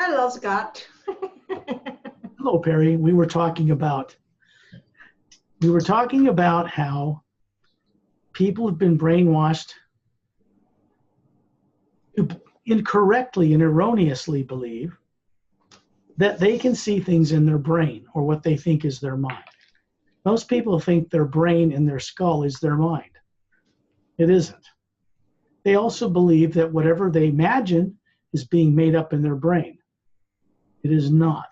Hello, Scott. Hello, Perry. We were talking about how people have been brainwashed to incorrectly and erroneously believe that they can see things in their brain or what they think is their mind. Most people think their brain and their skull is their mind. It isn't. They also believe that whatever they imagine is being made up in their brain. It is not.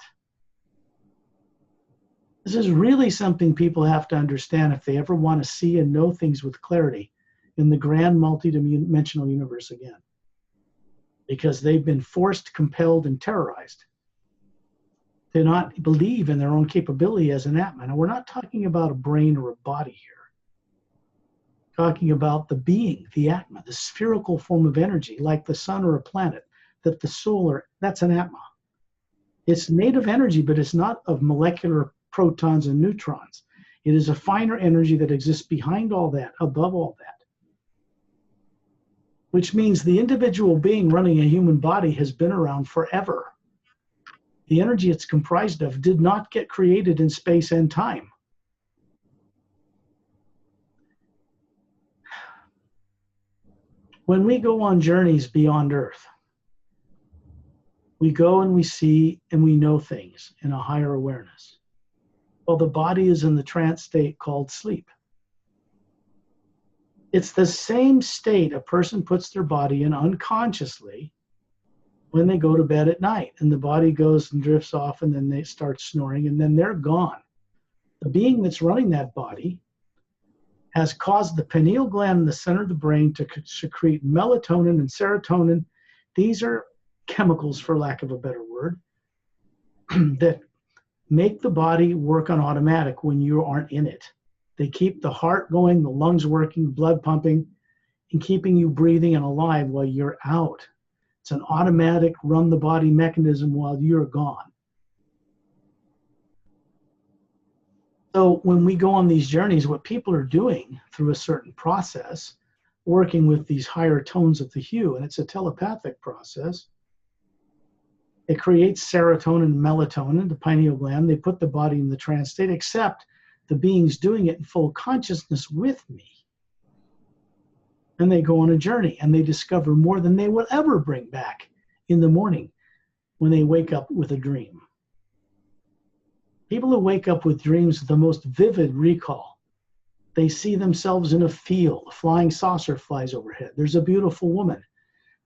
This is really something people have to understand if they ever want to see and know things with clarity in the grand multidimensional universe again. Because they've been forced, compelled, and terrorized to not believe in their own capability as an Atman. And we're not talking about a brain or a body here. We're talking about the being, the Atma, the spherical form of energy, like the sun or a planet, that the soul, that's an Atma. It's made of energy, but it's not of molecular protons and neutrons. It is a finer energy that exists behind all that, above all that. Which means the individual being running a human body has been around forever. The energy it's comprised of did not get created in space and time. When we go on journeys beyond Earth, we go and we see and we know things in a higher awareness. Well, the body is in the trance state called sleep. It's the same state a person puts their body in unconsciously when they go to bed at night, and the body goes and drifts off, and then they start snoring, and then they're gone. The being that's running that body has caused the pineal gland in the center of the brain to secrete melatonin and serotonin. These are chemicals, for lack of a better word, that make the body work on automatic when you aren't in it. They keep the heart going, the lungs working, blood pumping, and keeping you breathing and alive while you're out. It's an automatic run the body mechanism while you're gone. So when we go on these journeys, what people are doing through a certain process, working with these higher tones of the hue, and it's a telepathic process, it creates serotonin and melatonin, the pineal gland. They put the body in the trance state, except the being's doing it in full consciousness with me. And they go on a journey, and they discover more than they will ever bring back in the morning when they wake up with a dream. People who wake up with dreams of the most vivid recall. They see themselves in a field, a flying saucer flies overhead. There's a beautiful woman.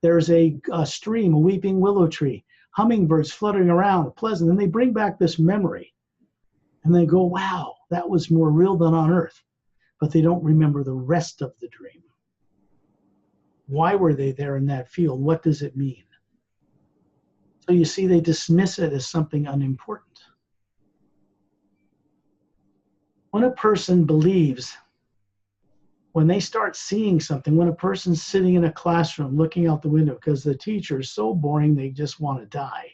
There's a stream, a weeping willow tree, hummingbirds fluttering around, pleasant. And they bring back this memory. And they go, wow, that was more real than on Earth. But they don't remember the rest of the dream. Why were they there in that field? What does it mean? So you see, they dismiss it as something unimportant. When a person believes, when they start seeing something, when a person's sitting in a classroom looking out the window because the teacher is so boring they just want to die.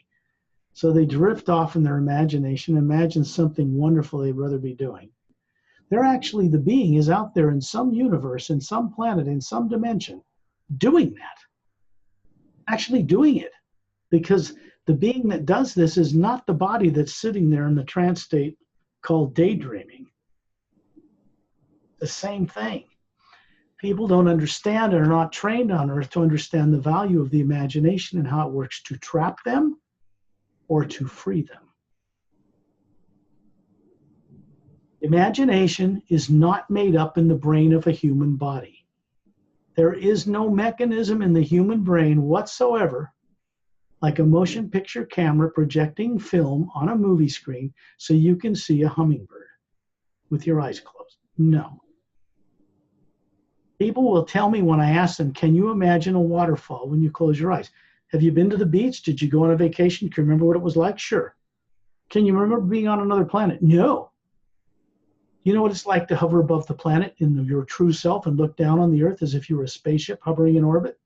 So they drift off in their imagination, imagine something wonderful they'd rather be doing. They're actually, the being is out there in some universe, in some planet, in some dimension, doing that. Actually doing it. Because the being that does this is not the body that's sitting there in the trance state called daydreaming. The same thing. People don't understand and are not trained on Earth to understand the value of the imagination and how it works to trap them or to free them. Imagination is not made up in the brain of a human body. There is no mechanism in the human brain whatsoever, like a motion picture camera projecting film on a movie screen so you can see a hummingbird with your eyes closed. No. People will tell me when I ask them, can you imagine a waterfall when you close your eyes? Have you been to the beach? Did you go on a vacation? Can you remember what it was like? Sure. Can you remember being on another planet? No. You know what it's like to hover above the planet in your true self and look down on the Earth as if you were a spaceship hovering in orbit?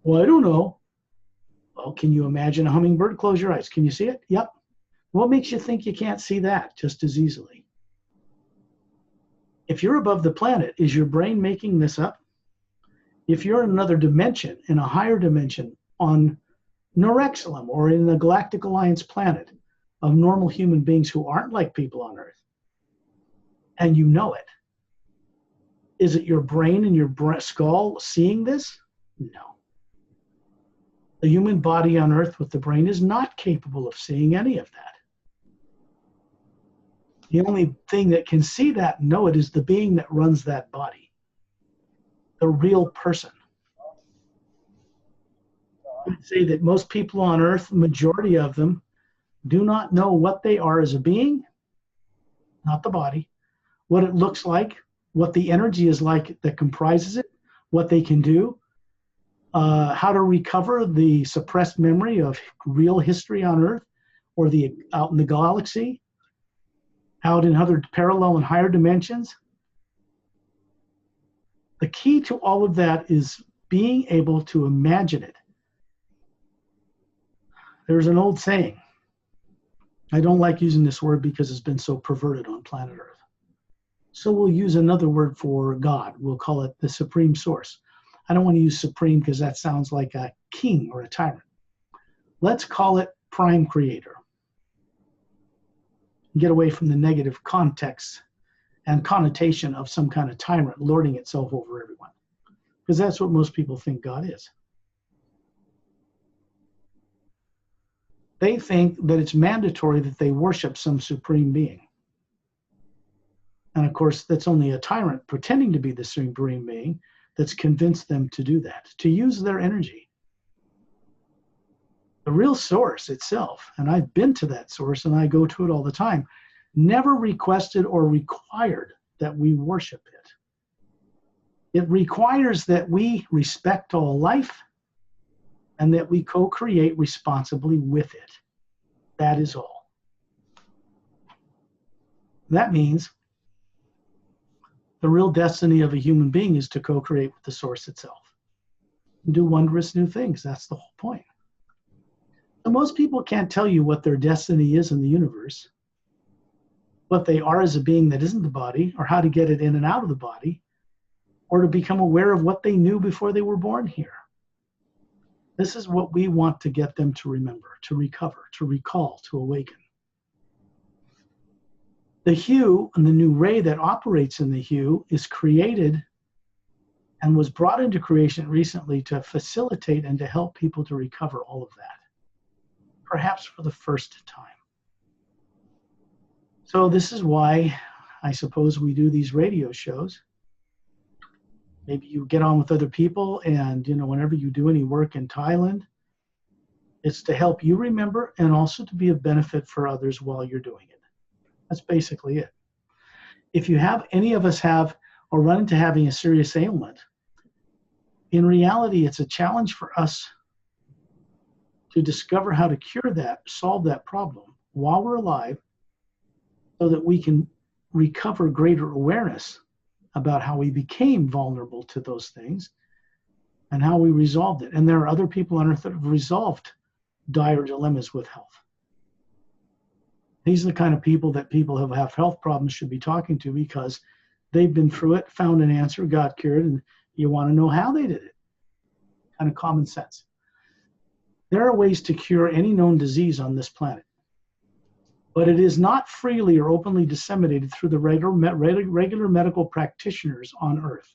Well, I don't know. Well, can you imagine a hummingbird? Close your eyes. Can you see it? Yep. What makes you think you can't see that just as easily? If you're above the planet, is your brain making this up? If you're in another dimension, in a higher dimension, on Norexilum, or in the Galactic Alliance planet of normal human beings who aren't like people on Earth, and you know it. Is it your brain and your skull seeing this? No. The human body on Earth with the brain is not capable of seeing any of that. The only thing that can see that and know it is the being that runs that body, the real person. I would say that most people on Earth, the majority of them, do not know what they are as a being, not the body, what it looks like, what the energy is like that comprises it, what they can do, how to recover the suppressed memory of real history on Earth or out in the galaxy, out in other parallel and higher dimensions. The key to all of that is being able to imagine it. There's an old saying. I don't like using this word because it's been so perverted on planet Earth. So we'll use another word for God. We'll call it the supreme source. I don't want to use supreme because that sounds like a king or a tyrant. Let's call it prime creator. Get away from the negative context and connotation of some kind of tyrant lording itself over everyone. Because that's what most people think God is. They think that it's mandatory that they worship some supreme being. And of course, that's only a tyrant pretending to be the supreme being that's convinced them to do that, to use their energy. The real source itself, and I've been to that source and I go to it all the time, never requested or required that we worship it. It requires that we respect all life and that we co-create responsibly with it. That is all. That means the real destiny of a human being is to co-create with the source itself and do wondrous new things. That's the whole point. So most people can't tell you what their destiny is in the universe, what they are as a being that isn't the body, or how to get it in and out of the body, or to become aware of what they knew before they were born here. This is what we want to get them to remember, to recover, to recall, to awaken. The hue and the new ray that operates in the hue is created and was brought into creation recently to facilitate and to help people to recover all of that, perhaps for the first time. So this is why I suppose we do these radio shows. Maybe you get on with other people and, whenever you do any work in Thailand, it's to help you remember and also to be of benefit for others while you're doing it. That's basically it. If you have, any of us have, or run into having a serious ailment, in reality, it's a challenge for us to discover how to cure that, solve that problem while we're alive, so that we can recover greater awareness about how we became vulnerable to those things and how we resolved it. And there are other people on Earth that have resolved dire dilemmas with health. These are the kind of people that people who have health problems should be talking to, because they've been through it, found an answer, got cured, and you want to know how they did it. Kind of common sense. There are ways to cure any known disease on this planet, but it is not freely or openly disseminated through the regular medical practitioners on Earth.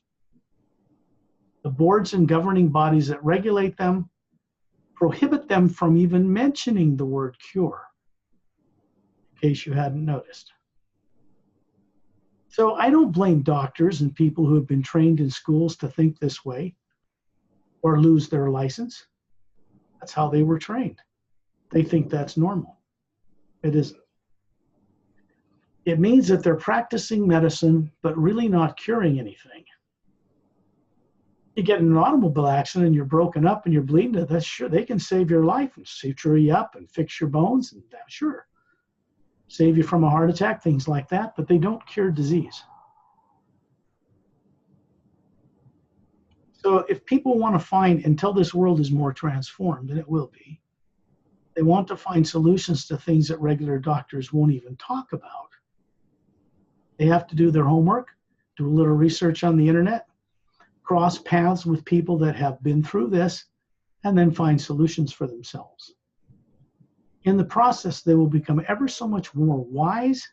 The boards and governing bodies that regulate them prohibit them from even mentioning the word cure, in case you hadn't noticed. So I don't blame doctors and people who have been trained in schools to think this way or lose their license. That's how they were trained. They think that's normal. It isn't. It means that they're practicing medicine, but really not curing anything. You get in an automobile accident and you're broken up and you're bleeding, that's sure, they can save your life and suture you up and fix your bones, and sure, save you from a heart attack, things like that, but they don't cure disease. So if people want to find, until this world is more transformed, and it will be, they want to find solutions to things that regular doctors won't even talk about. They have to do their homework, do a little research on the internet, cross paths with people that have been through this, and then find solutions for themselves. In the process, they will become ever so much more wise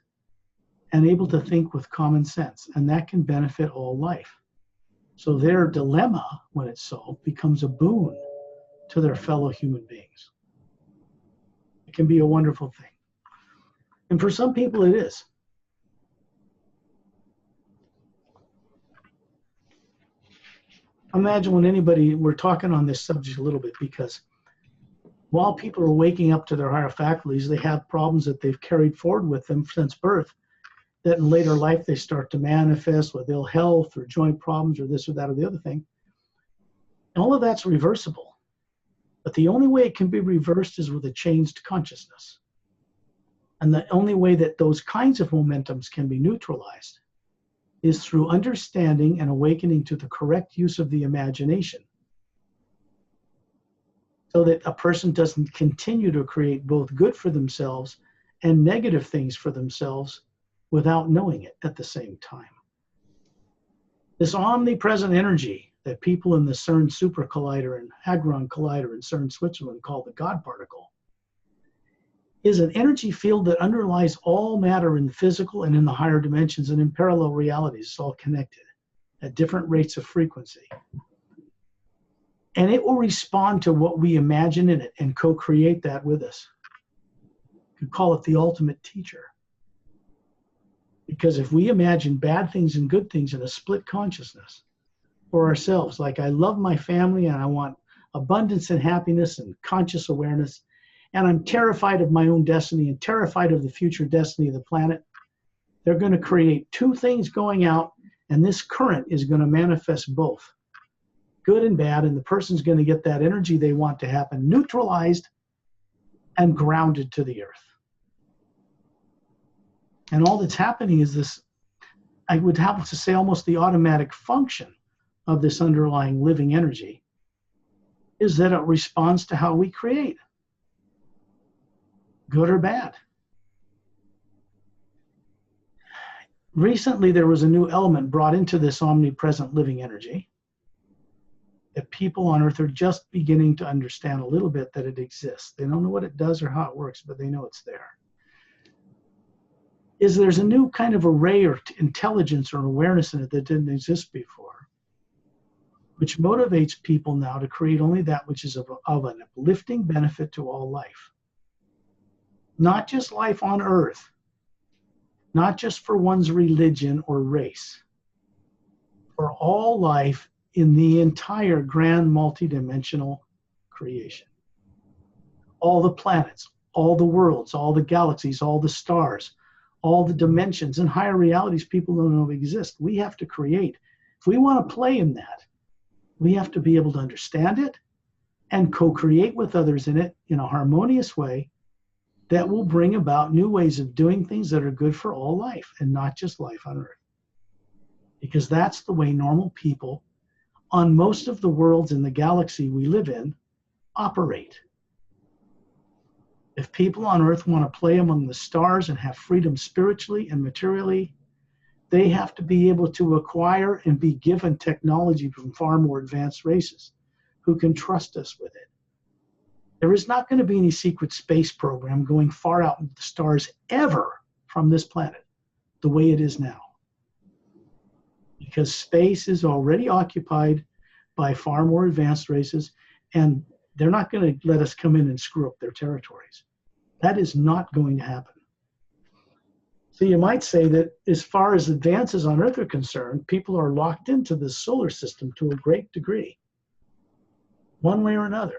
and able to think with common sense, and that can benefit all life. So their dilemma, when it's solved, becomes a boon to their fellow human beings. It can be a wonderful thing. And for some people, it is. Imagine when anybody, we're talking on this subject a little bit because while people are waking up to their higher faculties, they have problems that they've carried forward with them since birth, that in later life they start to manifest with ill health or joint problems or this or that or the other thing. And all of that's reversible. But the only way it can be reversed is with a changed consciousness. And the only way that those kinds of momentums can be neutralized is through understanding and awakening to the correct use of the imagination, so that a person doesn't continue to create both good for themselves and negative things for themselves without knowing it at the same time. This omnipresent energy that people in the CERN Super Collider and Hadron Collider in CERN, Switzerland call the God particle is an energy field that underlies all matter in the physical and in the higher dimensions and in parallel realities. It's all connected at different rates of frequency. And it will respond to what we imagine in it and co-create that with us. You could call it the ultimate teacher. Because if we imagine bad things and good things in a split consciousness for ourselves, like I love my family and I want abundance and happiness and conscious awareness, and I'm terrified of my own destiny and terrified of the future destiny of the planet, they're going to create two things going out, and this current is going to manifest both, good and bad, and the person's going to get that energy they want to happen neutralized and grounded to the earth. And all that's happening is this, I would have to say almost the automatic function of this underlying living energy is that it responds to how we create, good or bad. Recently, there was a new element brought into this omnipresent living energy that people on Earth are just beginning to understand a little bit that it exists. They don't know what it does or how it works, but they know it's there. There's a new kind of array or intelligence or awareness in it that didn't exist before, which motivates people now to create only that which is of an uplifting benefit to all life. Not just life on Earth, not just for one's religion or race, for all life in the entire grand multidimensional creation. All the planets, all the worlds, all the galaxies, all the stars, all the dimensions and higher realities people don't know exist. We have to create. If we want to play in that, we have to be able to understand it and co-create with others in it in a harmonious way that will bring about new ways of doing things that are good for all life and not just life on Earth. Because that's the way normal people on most of the worlds in the galaxy we live in operate. If people on Earth want to play among the stars and have freedom spiritually and materially, they have to be able to acquire and be given technology from far more advanced races who can trust us with it. There is not going to be any secret space program going far out into the stars ever from this planet the way it is now. Because space is already occupied by far more advanced races, and they're not going to let us come in and screw up their territories. That is not going to happen. So you might say that as far as advances on Earth are concerned, people are locked into this solar system to a great degree, one way or another.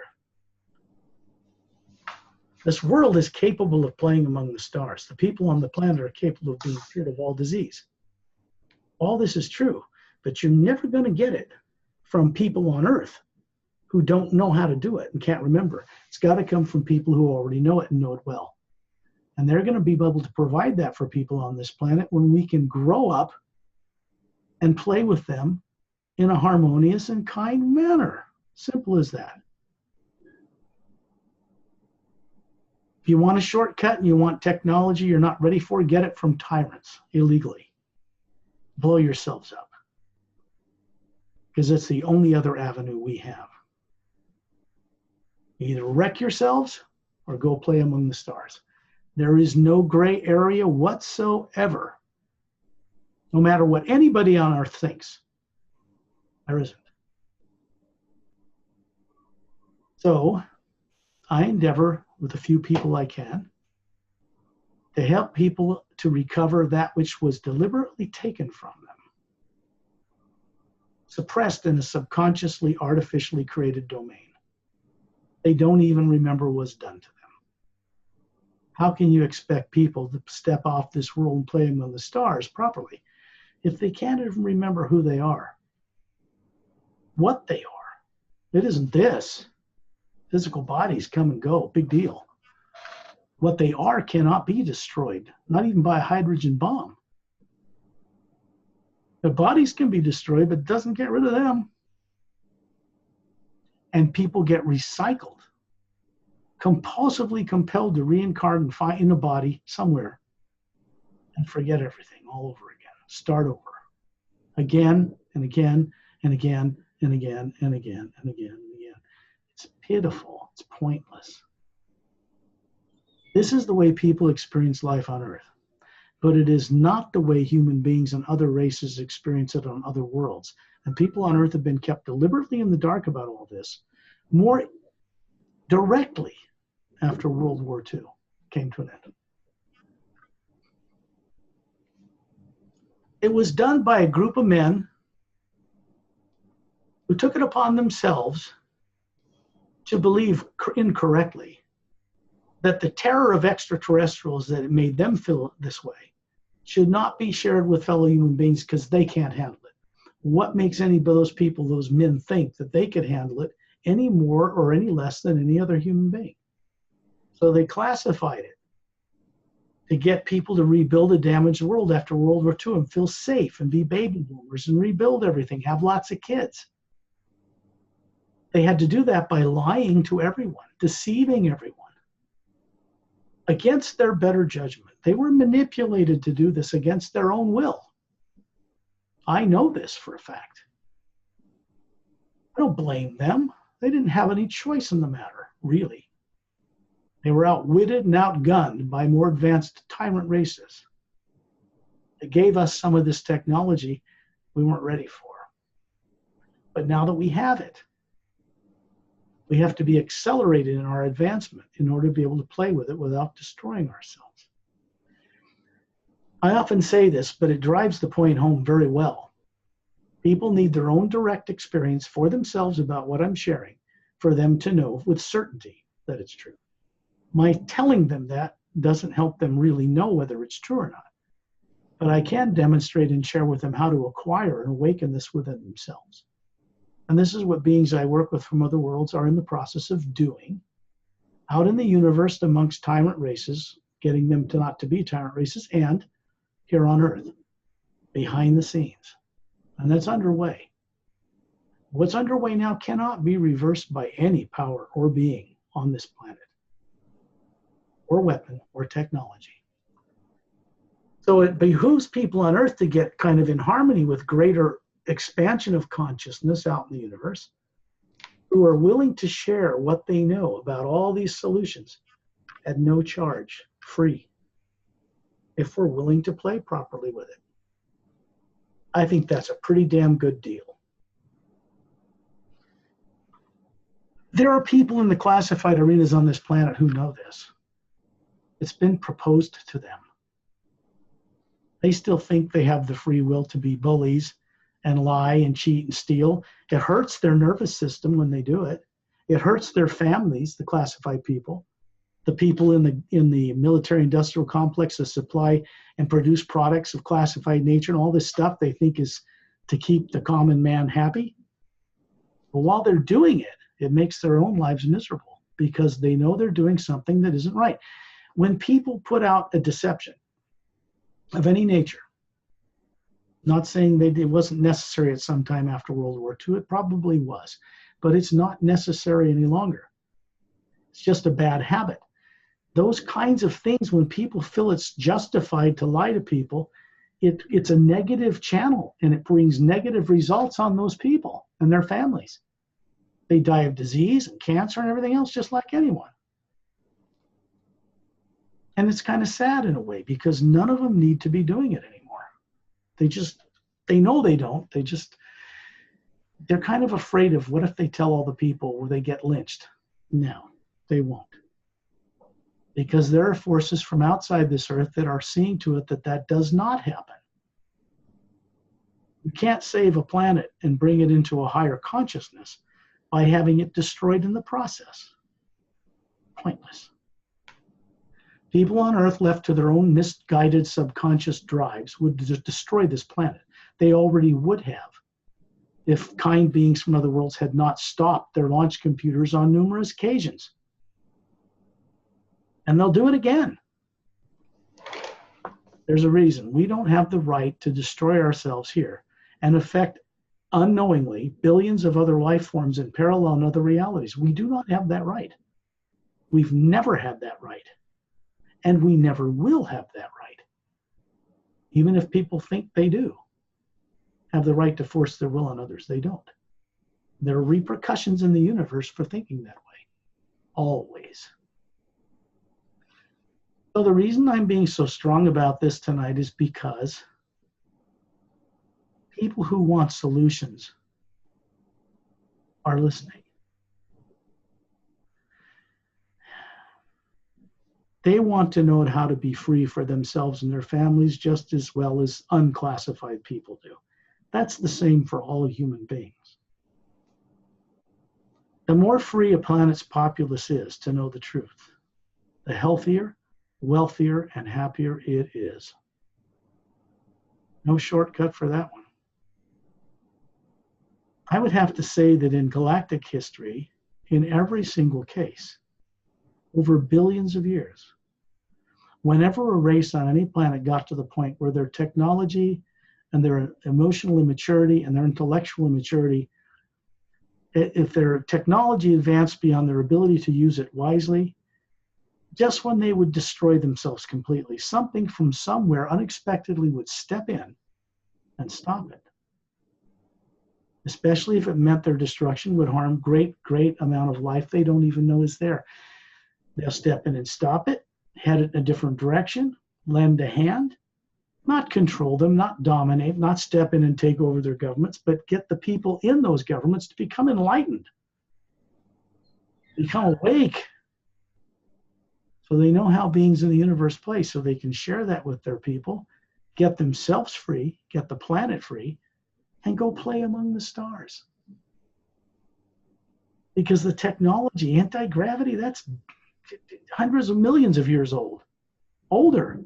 This world is capable of playing among the stars. The people on the planet are capable of being cured of all disease. All this is true, but you're never going to get it from people on Earth who don't know how to do it and can't remember. It's got to come from people who already know it and know it well. And they're going to be able to provide that for people on this planet when we can grow up and play with them in a harmonious and kind manner. Simple as that. If you want a shortcut and you want technology you're not ready for, get it from tyrants illegally. Blow yourselves up. Because it's the only other avenue we have. Either wreck yourselves or go play among the stars. There is no gray area whatsoever. No matter what anybody on earth thinks, there isn't. So I endeavor with a few people I can to help people to recover that which was deliberately taken from them, suppressed in a subconsciously, artificially created domain. They don't even remember was done to them. How can you expect people to step off this world and play among the stars properly if they can't even remember who they are, what they are? It isn't this. Physical bodies come and go, big deal. What they are cannot be destroyed, not even by a hydrogen bomb. The bodies can be destroyed, but it doesn't get rid of them. And people get recycled, compulsively compelled to reincarnate and find in a body somewhere and forget everything all over again. Start over again and again and again and again and again and again and again. It's pitiful. It's pointless. This is the way people experience life on Earth, but it is not the way human beings and other races experience it on other worlds. And people on Earth have been kept deliberately in the dark about all this more directly after World War II came to an end. It was done by a group of men who took it upon themselves to believe incorrectly that the terror of extraterrestrials that it made them feel this way should not be shared with fellow human beings because they can't handle it. What makes any of those people, those men, think that they could handle it any more or any less than any other human being? So they classified it to get people to rebuild a damaged world after World War II and feel safe and be baby boomers and rebuild everything, have lots of kids. They had to do that by lying to everyone, deceiving everyone against their better judgment. They were manipulated to do this against their own will. I know this for a fact. I don't blame them. They didn't have any choice in the matter, really. They were outwitted and outgunned by more advanced tyrant races. They gave us some of this technology we weren't ready for. But now that we have it, we have to be accelerated in our advancement in order to be able to play with it without destroying ourselves. I often say this, but it drives the point home very well. People need their own direct experience for themselves about what I'm sharing for them to know with certainty that it's true. My telling them that doesn't help them really know whether it's true or not. But I can demonstrate and share with them how to acquire and awaken this within themselves. And this is what beings I work with from other worlds are in the process of doing out in the universe amongst tyrant races, getting them to not to be tyrant races, and here on Earth, behind the scenes. And that's underway. What's underway now cannot be reversed by any power or being on this planet, or weapon, or technology. So it behooves people on Earth to get kind of in harmony with greater expansion of consciousness out in the universe, who are willing to share what they know about all these solutions at no charge, free, if we're willing to play properly with it. I think that's a pretty damn good deal. There are people in the classified arenas on this planet who know this. It's been proposed to them. They still think they have the free will to be bullies and lie and cheat and steal. It hurts their nervous system when they do it. It hurts their families, the classified people, the people in the military industrial complex that supply and produce products of classified nature and all this stuff they think is to keep the common man happy. But while they're doing it, it makes their own lives miserable because they know they're doing something that isn't right. When people put out a deception of any nature, not saying it wasn't necessary at some time after World War II, it probably was, but it's not necessary any longer. It's just a bad habit. Those kinds of things, when people feel it's justified to lie to people, it's a negative channel and it brings negative results on those people and their families. They die of disease and cancer and everything else just like anyone. And it's kind of sad in a way because none of them need to be doing it anymore. They know they don't. They're kind of afraid of what if they tell all the people or they get lynched. No, they won't. Because there are forces from outside this earth that are seeing to it that that does not happen. You can't save a planet and bring it into a higher consciousness by having it destroyed in the process. Pointless. People on Earth left to their own misguided subconscious drives would destroy this planet. They already would have if kind beings from other worlds had not stopped their launch computers on numerous occasions. And they'll do it again. There's a reason. We don't have the right to destroy ourselves here and affect unknowingly billions of other life forms in parallel and other realities. We do not have that right. We've never had that right. And we never will have that right. Even if people think they do have the right to force their will on others, they don't. There are repercussions in the universe for thinking that way. Always. So the reason I'm being so strong about this tonight is because people who want solutions are listening. They want to know how to be free for themselves and their families just as well as unclassified people do. That's the same for all human beings. The more free a planet's populace is to know the truth, the healthier, wealthier, and happier it is. No shortcut for that one. I would have to say that in galactic history, in every single case, over billions of years, whenever a race on any planet got to the point where their technology and their emotional immaturity and their intellectual immaturity, if their technology advanced beyond their ability to use it wisely, just when they would destroy themselves completely, something from somewhere unexpectedly would step in and stop it. Especially if it meant their destruction would harm great amount of life they don't even know is there. They'll step in and stop it, head it in a different direction, lend a hand, not control them, not dominate, not step in and take over their governments, but get the people in those governments to become enlightened, become awake, so they know how beings in the universe play, so they can share that with their people, get themselves free, get the planet free, and go play among the stars. Because the technology, anti-gravity, that's hundreds of millions of years old, older.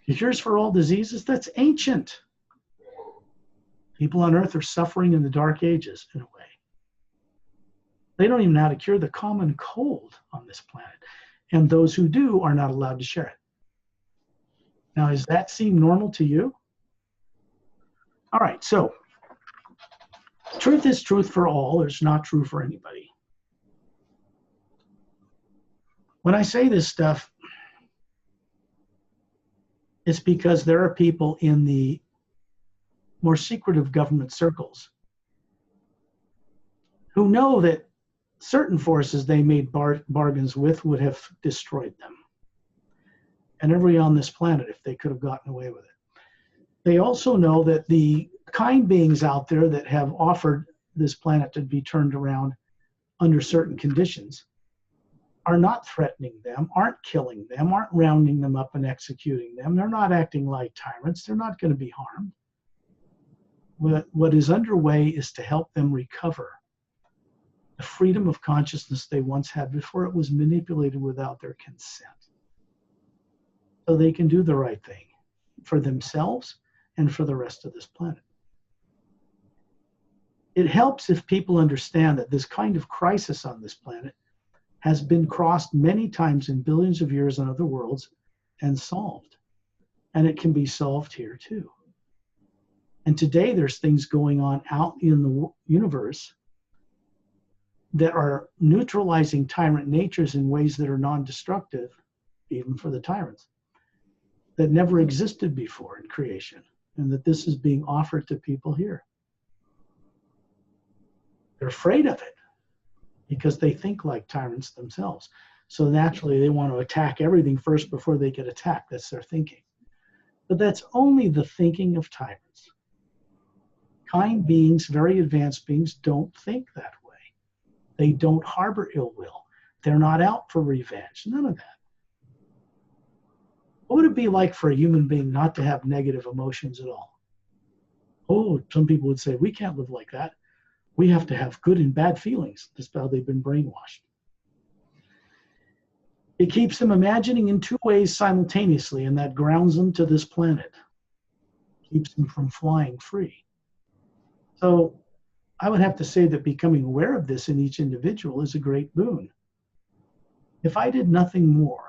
Cures for all diseases, that's ancient. People on Earth are suffering in the dark ages in a way. They don't even know how to cure the common cold on this planet. And those who do are not allowed to share it. Now, does that seem normal to you? All right, so truth is truth for all. It's not true for anybody. When I say this stuff, it's because there are people in the more secretive government circles who know that certain forces they made bargains with would have destroyed them and everybody on this planet if they could have gotten away with it. They also know that the kind beings out there that have offered this planet to be turned around under certain conditions are not threatening them, aren't killing them, aren't rounding them up and executing them. They're not acting like tyrants. They're not going to be harmed. What is underway is to help them recover the freedom of consciousness they once had before it was manipulated without their consent. So they can do the right thing for themselves and for the rest of this planet. It helps if people understand that this kind of crisis on this planet has been crossed many times in billions of years on other worlds and solved. And it can be solved here too. And today there's things going on out in the universe that are neutralizing tyrant natures in ways that are non-destructive, even for the tyrants, that never existed before in creation, and that this is being offered to people here. They're afraid of it because they think like tyrants themselves. So naturally, they want to attack everything first before they get attacked. That's their thinking. But that's only the thinking of tyrants. Kind beings, very advanced beings, don't think that way. They don't harbor ill will. They're not out for revenge. None of that. What would it be like for a human being not to have negative emotions at all? Oh, some people would say, we can't live like that. We have to have good and bad feelings. That's how they've been brainwashed. It keeps them imagining in two ways simultaneously, and that grounds them to this planet. Keeps them from flying free. So I would have to say that becoming aware of this in each individual is a great boon. If I did nothing more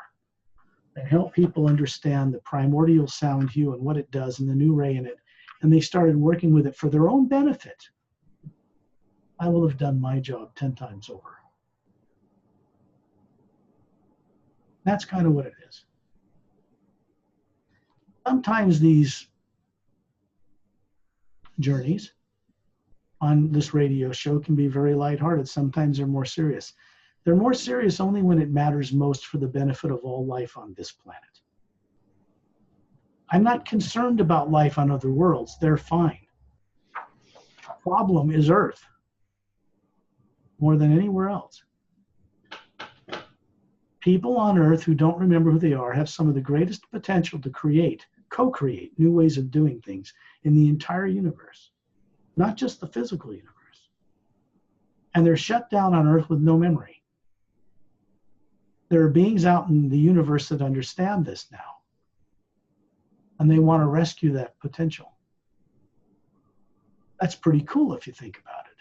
than help people understand the primordial sound hue and what it does and the new ray in it, and they started working with it for their own benefit, I will have done my job 10 times over. That's kind of what it is. Sometimes these journeys on this radio show can be very lighthearted. Sometimes they're more serious. They're more serious only when it matters most for the benefit of all life on this planet. I'm not concerned about life on other worlds. They're fine. The problem is Earth more than anywhere else. People on Earth who don't remember who they are have some of the greatest potential to create, co-create new ways of doing things in the entire universe, not just the physical universe. And they're shut down on Earth with no memory. There are beings out in the universe that understand this now, and they want to rescue that potential. That's pretty cool if you think about it.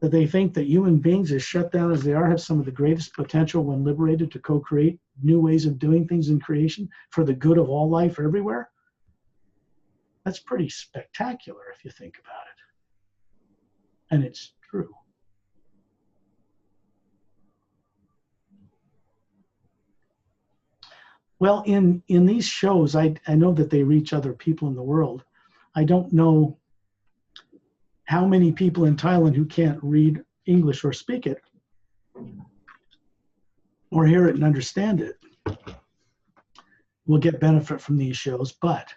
That they think that human beings, as shut down as they are, have some of the greatest potential when liberated to co-create new ways of doing things in creation for the good of all life everywhere. That's pretty spectacular if you think about it. And it's true. Well, in these shows, I know that they reach other people in the world. I don't know how many people in Thailand who can't read English or speak it or hear it and understand it will get benefit from these shows. But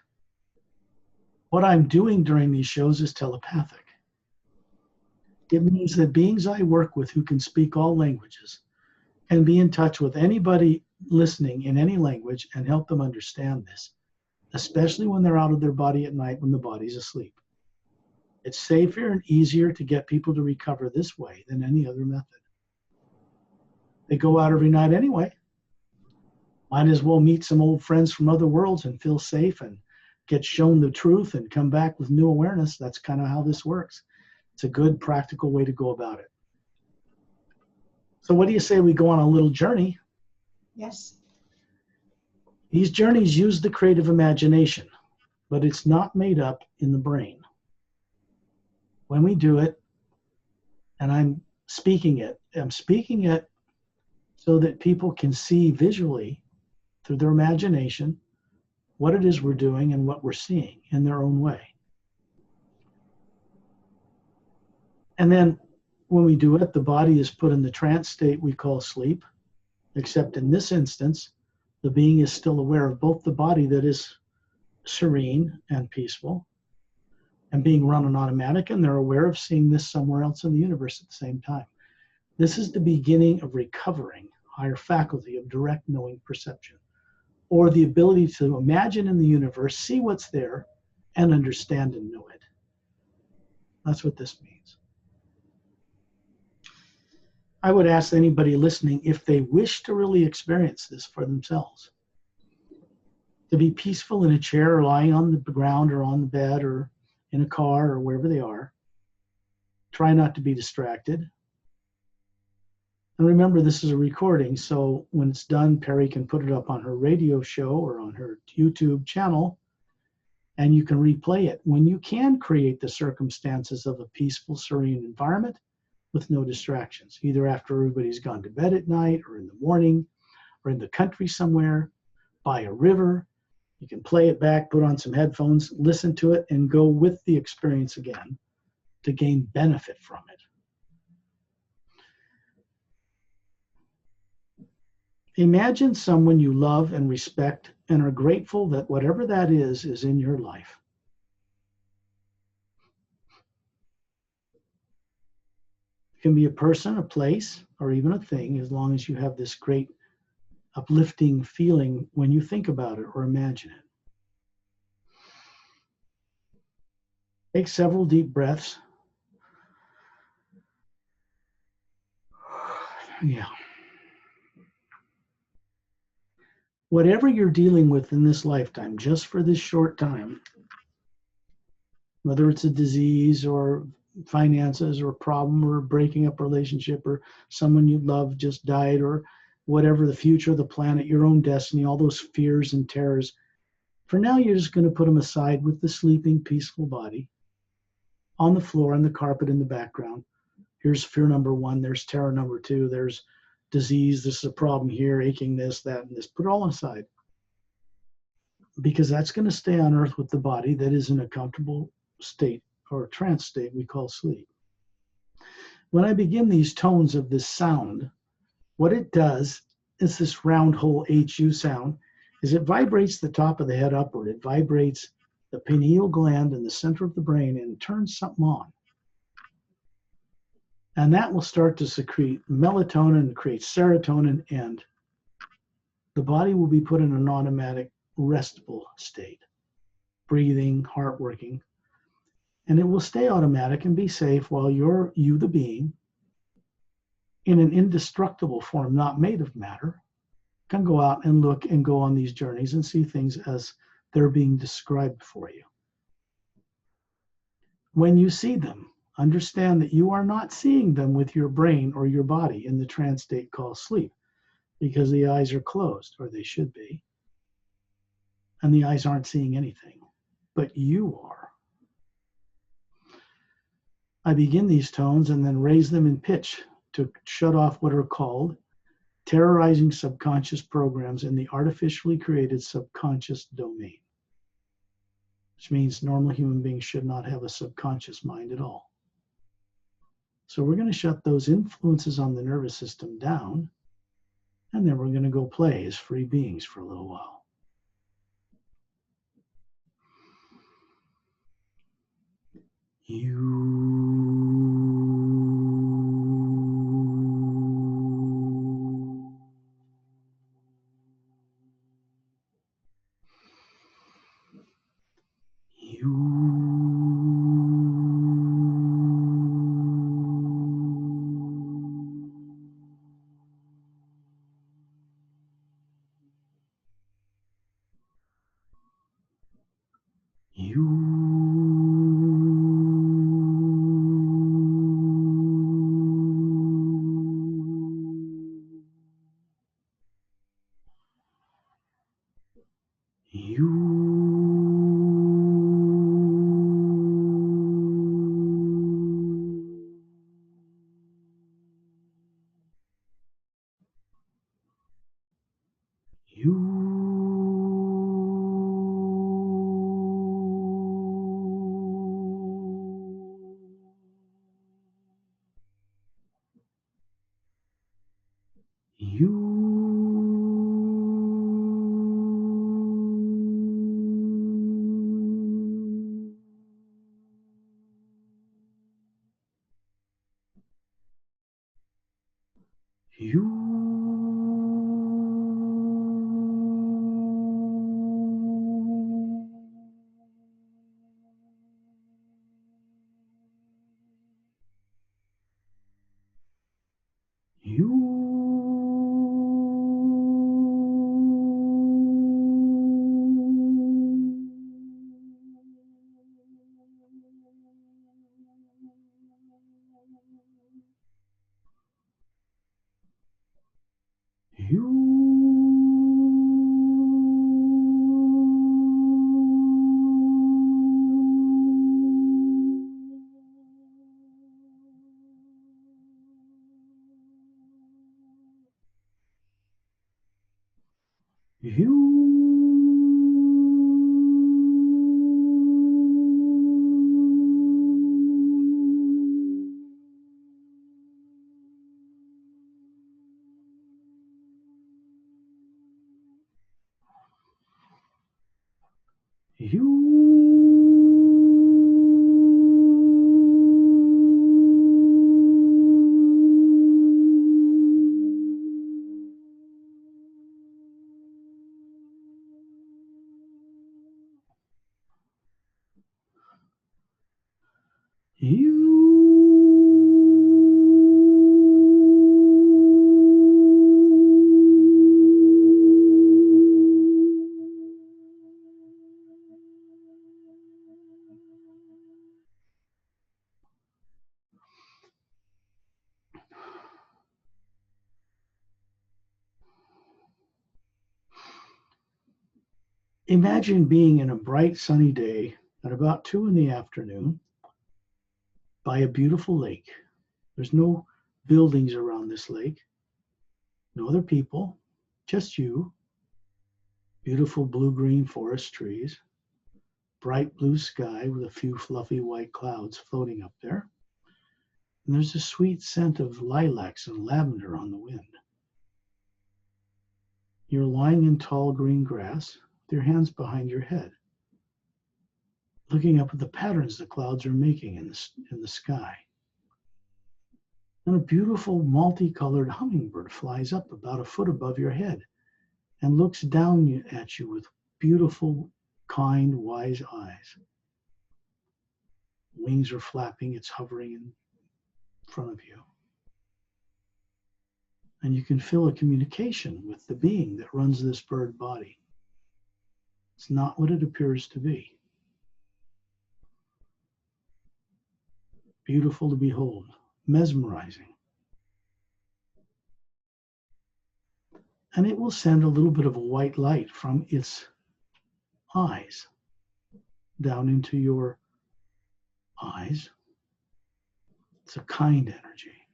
what I'm doing during these shows is telepathic. It means that beings I work with who can speak all languages can be in touch with anybody listening in any language and help them understand this, especially when they're out of their body at night when the body's asleep. It's safer and easier to get people to recover this way than any other method. They go out every night anyway. Might as well meet some old friends from other worlds and feel safe and get shown the truth and come back with new awareness. That's kind of how this works. It's a good, practical way to go about it. So what do you say we go on a little journey? Yes. These journeys use the creative imagination, but it's not made up in the brain. When we do it, and I'm speaking it so that people can see visually through their imagination what it is we're doing and what we're seeing in their own way. And then when we do it, the body is put in the trance state we call sleep, except in this instance, the being is still aware of both the body that is serene and peaceful and being run on automatic, and they're aware of seeing this somewhere else in the universe at the same time. This is the beginning of recovering higher faculty of direct knowing perception, or the ability to imagine in the universe, see what's there, and understand and know it. That's what this means. I would ask anybody listening if they wish to really experience this for themselves, to be peaceful in a chair or lying on the ground or on the bed or in a car or wherever they are. Try not to be distracted. And remember, this is a recording, so when it's done, Perry can put it up on her radio show or on her YouTube channel, and you can replay it. When you can create the circumstances of a peaceful, serene environment with no distractions, either after everybody's gone to bed at night or in the morning or in the country somewhere, by a river. You can play it back, put on some headphones, listen to it, and go with the experience again to gain benefit from it. Imagine someone you love and respect and are grateful that whatever that is in your life. It can be a person, a place, or even a thing, as long as you have this great uplifting feeling when you think about it or imagine it. Take several deep breaths. Yeah. Whatever you're dealing with in this lifetime, just for this short time, whether it's a disease or finances or a problem or breaking up a relationship or someone you love just died or whatever, the future of the planet, your own destiny, all those fears and terrors, for now you're just going to put them aside with the sleeping, peaceful body on the floor, on the carpet in the background. Here's fear number one, there's terror number two, there's disease, this is a problem here, aching this, that, and this. Put it all aside. Because that's going to stay on earth with the body that is in a comfortable state or trance state we call sleep. When I begin these tones of this sound, what it does is this round hole HU sound is it vibrates the top of the head upward. It vibrates the pineal gland in the center of the brain and turns something on. And that will start to secrete melatonin, create serotonin, and the body will be put in an automatic restful state, breathing, heart working, and it will stay automatic and be safe while you, the being, in an indestructible form, not made of matter, can go out and look and go on these journeys and see things as they're being described for you. When you see them, understand that you are not seeing them with your brain or your body in the trance state called sleep, because the eyes are closed, or they should be, and the eyes aren't seeing anything, but you are. I begin these tones and then raise them in pitch to shut off what are called terrorizing subconscious programs in the artificially created subconscious domain, which means normal human beings should not have a subconscious mind at all. So we're going to shut those influences on the nervous system down, and then we're going to go play as free beings for a little while. Imagine being in a bright sunny day at about 2 in the afternoon by a beautiful lake. There's no buildings around this lake, no other people, just you, beautiful blue-green forest trees, bright blue sky with a few fluffy white clouds floating up there. And there's a sweet scent of lilacs and lavender on the wind. You're lying in tall green grass with your hands behind your head, looking up at the patterns the clouds are making in the sky. And a beautiful multicolored hummingbird flies up about a foot above your head and looks down at you with beautiful, kind, wise eyes. Wings are flapping, it's hovering in front of you. And you can feel a communication with the being that runs this bird body. It's not what it appears to be. Beautiful to behold, mesmerizing. And it will send a little bit of a white light from its eyes down into your eyes. It's a kind energy.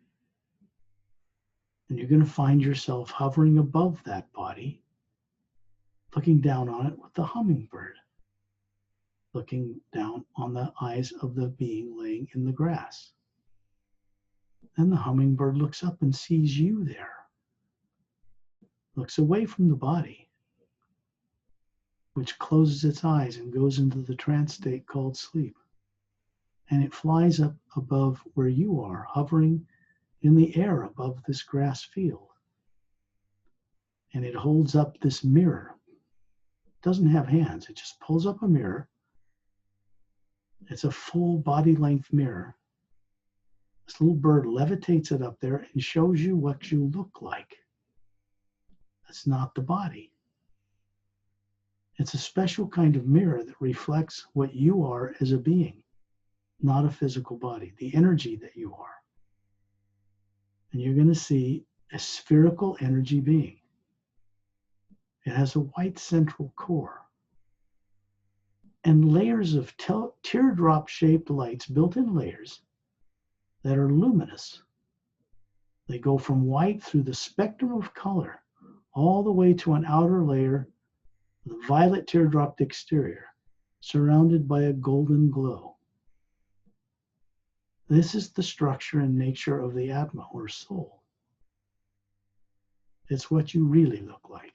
And you're going to find yourself hovering above that body, looking down on it with the hummingbird, looking down on the eyes of the being laying in the grass. And the hummingbird looks up and sees you there, looks away from the body, which closes its eyes and goes into the trance state called sleep. And it flies up above where you are, hovering in the air above this grass field. And it holds up this mirror. It doesn't have hands, it just pulls up a mirror. It's a full body length mirror. This little bird levitates it up there and shows you what you look like. That's not the body. It's a special kind of mirror that reflects what you are as a being, not a physical body, the energy that you are. And you're going to see a spherical energy being. It has a white central core and layers of teardrop-shaped lights, built-in layers that are luminous. They go from white through the spectrum of color all the way to an outer layer, the violet teardrop exterior, surrounded by a golden glow. This is the structure and nature of the Atma, or soul. It's what you really look like.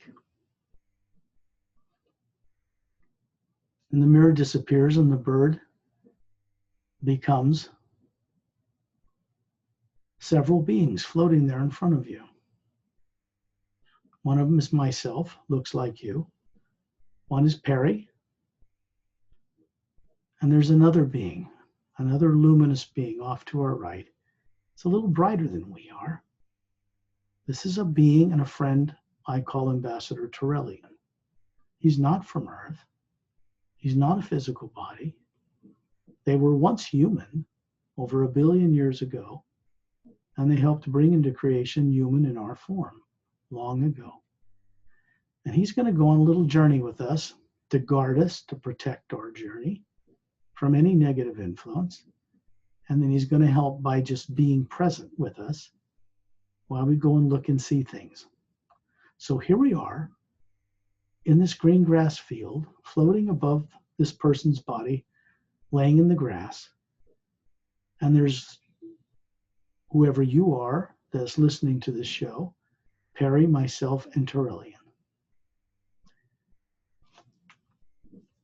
And the mirror disappears and the bird becomes several beings floating there in front of you. One of them is myself, looks like you. One is Perry. And there's another being, another luminous being off to our right. It's a little brighter than we are. This is a being and a friend I call Ambassador Torellian. He's not from Earth. He's not a physical body. They were once human over 1 billion years ago, and they helped bring into creation human in our form long ago. And he's going to go on a little journey with us to guard us, to protect our journey from any negative influence. And then he's going to help by just being present with us while we go and look and see things. So here we are in this green grass field, floating above this person's body, laying in the grass. And there's whoever you are that's listening to this show, Perry, myself, and Torellian.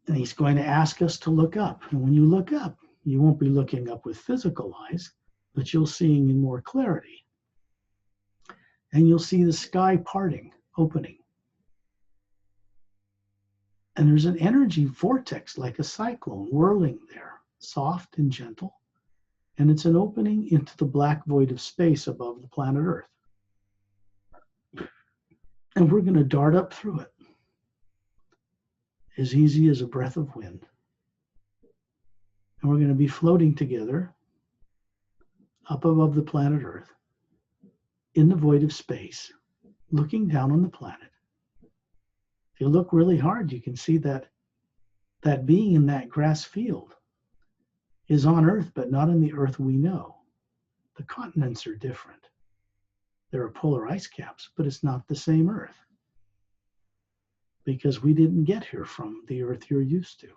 And he's going to ask us to look up. And when you look up, you won't be looking up with physical eyes, but you'll see in more clarity. And you'll see the sky parting, opening. And there's an energy vortex like a cyclone whirling there, soft and gentle. And it's an opening into the black void of space above the planet Earth. And we're going to dart up through it as easy as a breath of wind. And we're going to be floating together up above the planet Earth in the void of space, looking down on the planet. If you look really hard, you can see that that being in that grass field is on Earth, but not in the Earth we know. The continents are different. There are polar ice caps, but it's not the same Earth because we didn't get here from the Earth you're used to.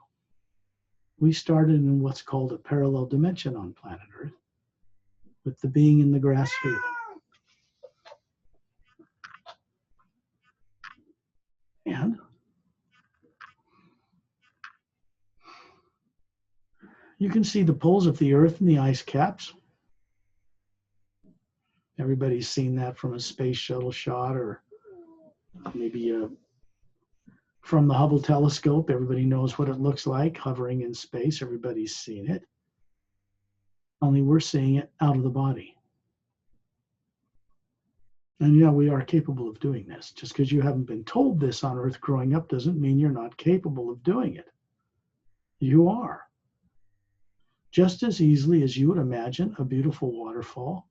We started in what's called a parallel dimension on planet Earth with the being in the grass field. And you can see the poles of the Earth and the ice caps. Everybody's seen that from a space shuttle shot or maybe from the Hubble telescope. Everybody knows what it looks like hovering in space. Everybody's seen it. Only we're seeing it out of the body. And yeah, we are capable of doing this. Just because you haven't been told this on Earth growing up doesn't mean you're not capable of doing it. You are. Just as easily as you would imagine a beautiful waterfall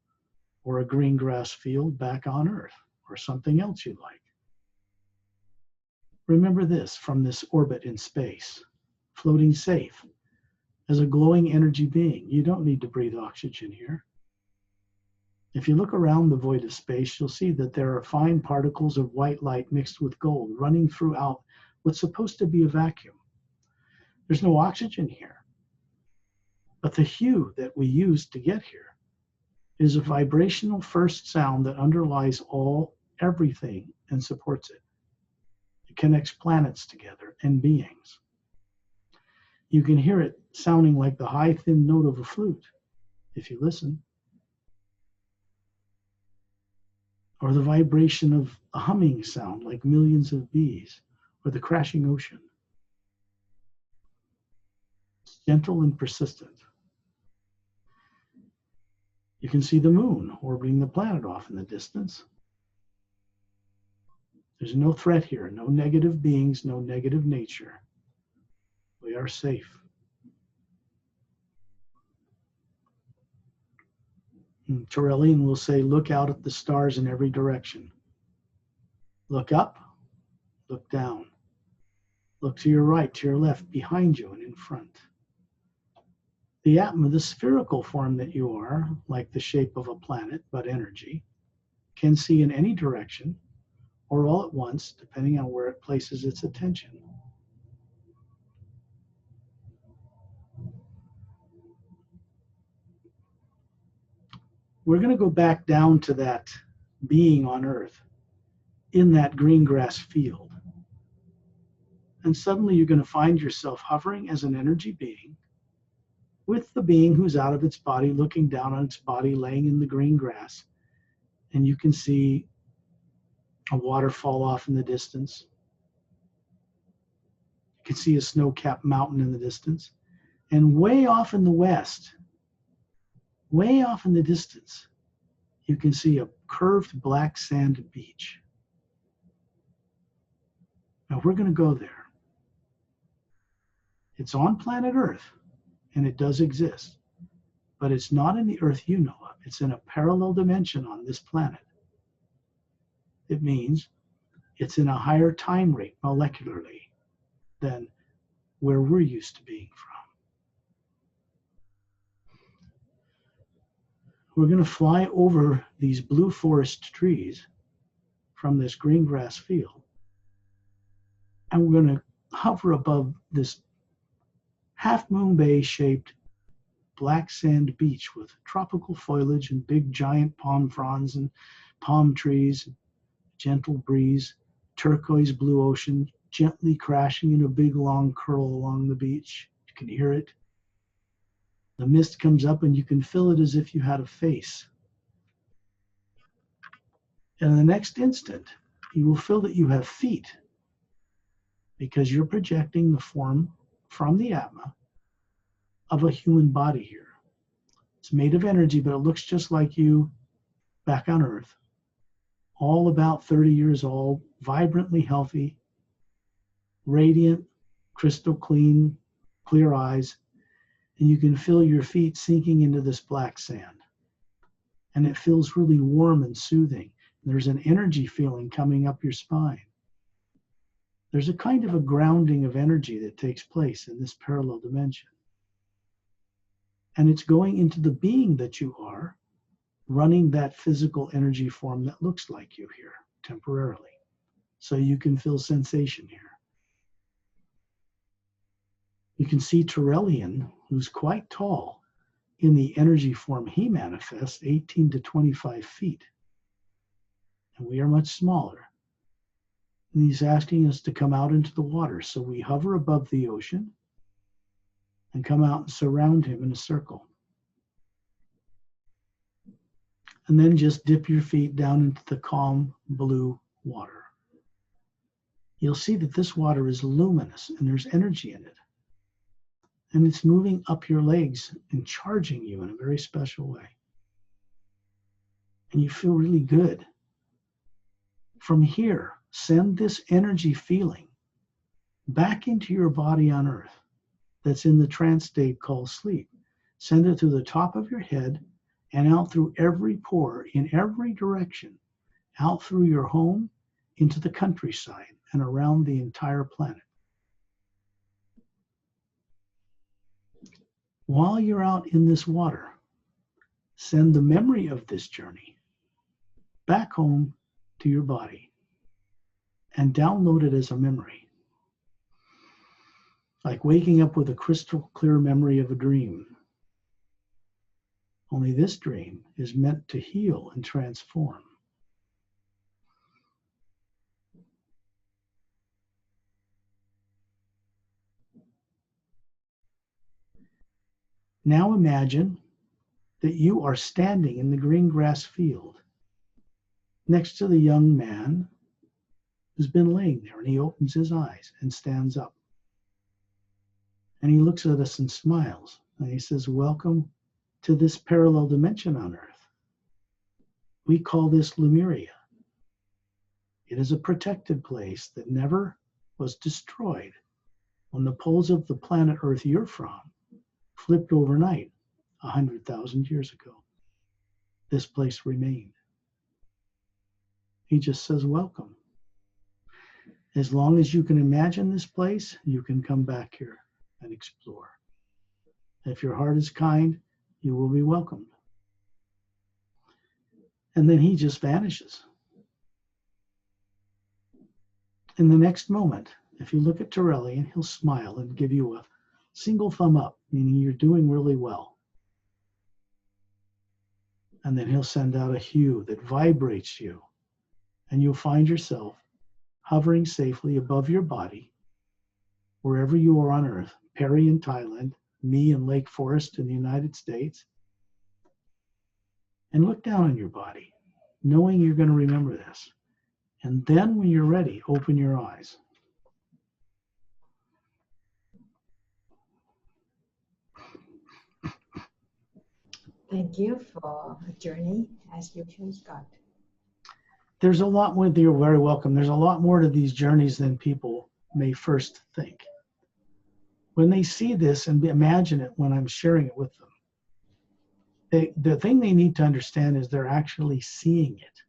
or a green grass field back on Earth or something else you like. Remember this from this orbit in space, floating safe as a glowing energy being. You don't need to breathe oxygen here. If you look around the void of space, you'll see that there are fine particles of white light mixed with gold running throughout what's supposed to be a vacuum. There's no oxygen here. But the hue that we use to get here is a vibrational first sound that underlies everything and supports it. It connects planets together and beings. You can hear it sounding like the high, thin note of a flute if you listen. Or the vibration of a humming sound like millions of bees, or the crashing ocean. It's gentle and persistent. You can see the moon orbiting the planet off in the distance. There's no threat here, no negative beings, no negative nature. We are safe. Torellian will say, look out at the stars in every direction. Look up, look down. Look to your right, to your left, behind you, and in front. The atom of the spherical form that you are, like the shape of a planet, but energy, can see in any direction or all at once, depending on where it places its attention. We're going to go back down to that being on Earth in that green grass field. And suddenly you're going to find yourself hovering as an energy being with the being who's out of its body, looking down on its body, laying in the green grass. And you can see a waterfall off in the distance. You can see a snow-capped mountain in the distance. And way off in the west, way off in the distance, you can see a curved black sand beach. Now we're going to go there. It's on planet Earth, and it does exist, but it's not in the Earth you know of. It's in a parallel dimension on this planet. It means it's in a higher time rate molecularly than where we're used to being from. We're going to fly over these blue forest trees from this green grass field, and we're going to hover above this half moon bay shaped black sand beach with tropical foliage and big giant palm fronds and palm trees, gentle breeze, turquoise blue ocean, gently crashing in a big long curl along the beach. You can hear it. The mist comes up and you can feel it as if you had a face. And in the next instant, you will feel that you have feet because you're projecting the form from the Atma of a human body here. It's made of energy, but it looks just like you back on Earth. All about 30 years old, vibrantly healthy, radiant, crystal clean, clear eyes, and you can feel your feet sinking into this black sand. And it feels really warm and soothing. There's an energy feeling coming up your spine. There's a kind of a grounding of energy that takes place in this parallel dimension. And it's going into the being that you are, running that physical energy form that looks like you here temporarily. So you can feel sensation here. You can see Turellian, who's quite tall, in the energy form he manifests, 18 to 25 feet. And we are much smaller. And he's asking us to come out into the water. So we hover above the ocean and come out and surround him in a circle. And then just dip your feet down into the calm blue water. You'll see that this water is luminous and there's energy in it. And it's moving up your legs and charging you in a very special way. And you feel really good. From here, send this energy feeling back into your body on Earth that's in the trance state called sleep. Send it through the top of your head and out through every pore, in every direction, out through your home, into the countryside, and around the entire planet. While you're out in this water, send the memory of this journey back home to your body and download it as a memory. Like waking up with a crystal clear memory of a dream. Only this dream is meant to heal and transform. Now imagine that you are standing in the green grass field next to the young man who's been laying there, and he opens his eyes and stands up. And he looks at us and smiles, and he says, "Welcome to this parallel dimension on Earth. We call this Lemuria. It is a protected place that never was destroyed when the poles of the planet Earth you're from flipped overnight 100,000 years ago. This place remained." He just says, "Welcome. As long as you can imagine this place, you can come back here and explore. If your heart is kind, you will be welcomed." And then he just vanishes. In the next moment, if you look at Turellian, he'll smile and give you a single thumb up, meaning you're doing really well. And then he'll send out a hue that vibrates you, and you'll find yourself hovering safely above your body, wherever you are on Earth, Perry in Thailand, me in Lake Forest in the United States. And look down on your body, knowing you're going to remember this. And then when you're ready, open your eyes. Thank you for a journey as you chose God. There's a lot more, you're very welcome. There's a lot more to these journeys than people may first think. When they see this and imagine it when I'm sharing it with them, the thing they need to understand is they're actually seeing it.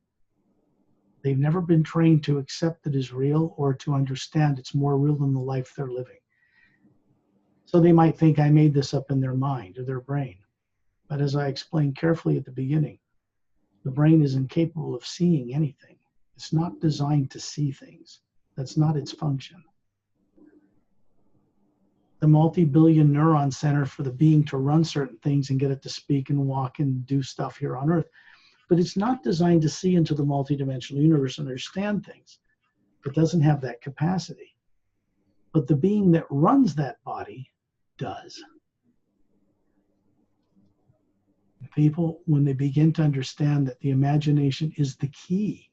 They've never been trained to accept it as real or to understand it's more real than the life they're living. So they might think I made this up in their mind or their brain. But as I explained carefully at the beginning, the brain is incapable of seeing anything. It's not designed to see things. That's not its function. The multi-billion neuron center for the being to run certain things and get it to speak and walk and do stuff here on Earth. But it's not designed to see into the multidimensional universe and understand things. It doesn't have that capacity. but the being that runs that body does. People, when they begin to understand that the imagination is the key,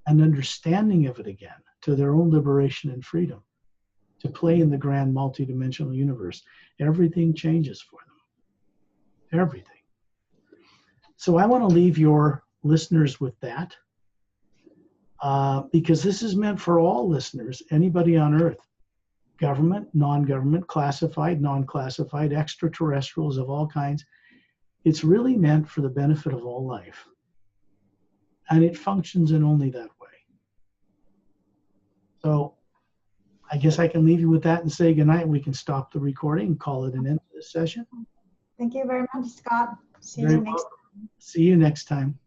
and understanding of it again to their own liberation and freedom, to play in the grand multidimensional universe, everything changes for them. Everything. So I want to leave your listeners with that, because this is meant for all listeners, anybody on Earth, government, non-government, classified, non-classified, extraterrestrials of all kinds. It's really meant for the benefit of all life. And it functions in only that way. So I guess I can leave you with that and say goodnight, and we can stop the recording and call it an end to this session. Thank you very much, Scott. See Very you next well. See you next time.